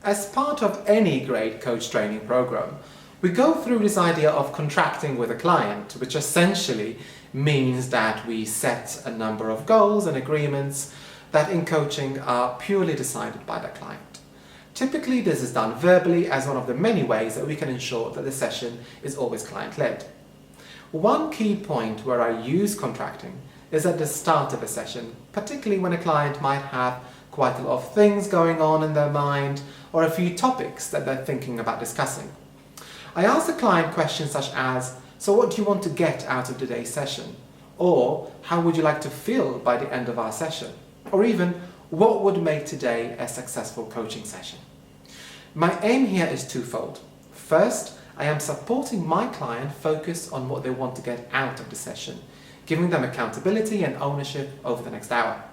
As part of any great coach training program, we go through this idea of contracting with a client, which essentially means that we set a number of goals and agreements that in coaching are purely decided by the client. Typically, this is done verbally as one of the many ways that we can ensure that the session is always client-led. One key point where I use contracting is at the start of a session, particularly when a client might have quite a lot of things going on in their mind or a few topics that they're thinking about discussing. I ask the client questions such as, so what do you want to get out of today's session? Or how would you like to feel by the end of our session? Or even, what would make today a successful coaching session? My aim here is twofold. First, I am supporting my client focus on what they want to get out of the session, giving them accountability and ownership over the next hour.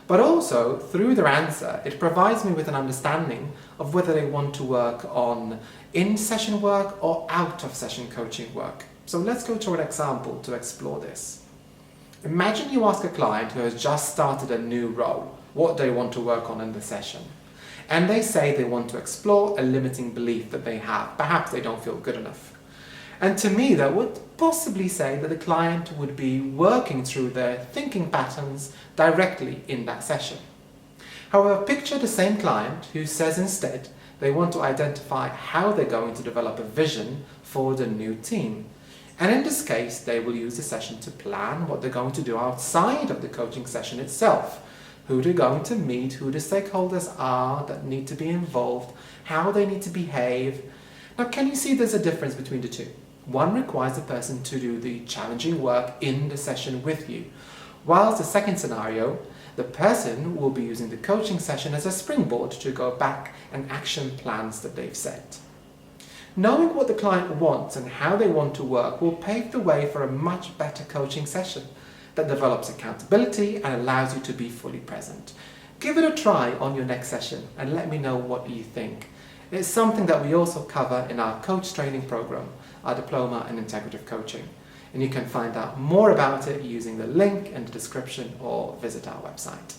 But also, through their answer, it provides me with an understanding of whether they want to work on in-session work or out-of-session coaching work. So let's go to an example to explore this. Imagine you ask a client who has just started a new role what they want to work on in the session. And they say they want to explore a limiting belief that they have. Perhaps they don't feel good enough. And to me, that would possibly say that the client would be working through their thinking patterns directly in that session. However, picture the same client who says instead they want to identify how they're going to develop a vision for the new team. And in this case, they will use the session to plan what they're going to do outside of the coaching session itself. Who they're going to meet, who the stakeholders are that need to be involved, how they need to behave. Now, can you see there's a difference between the two? One requires the person to do the challenging work in the session with you, whilst the second scenario, the person will be using the coaching session as a springboard to go back and action plans that they've set. Knowing what the client wants and how they want to work will pave the way for a much better coaching session that develops accountability and allows you to be fully present. Give it a try on your next session and let me know what you think. It's something that we also cover in our coach training program, our diploma in integrative coaching. And you can find out more about it using the link in the description or visit our website.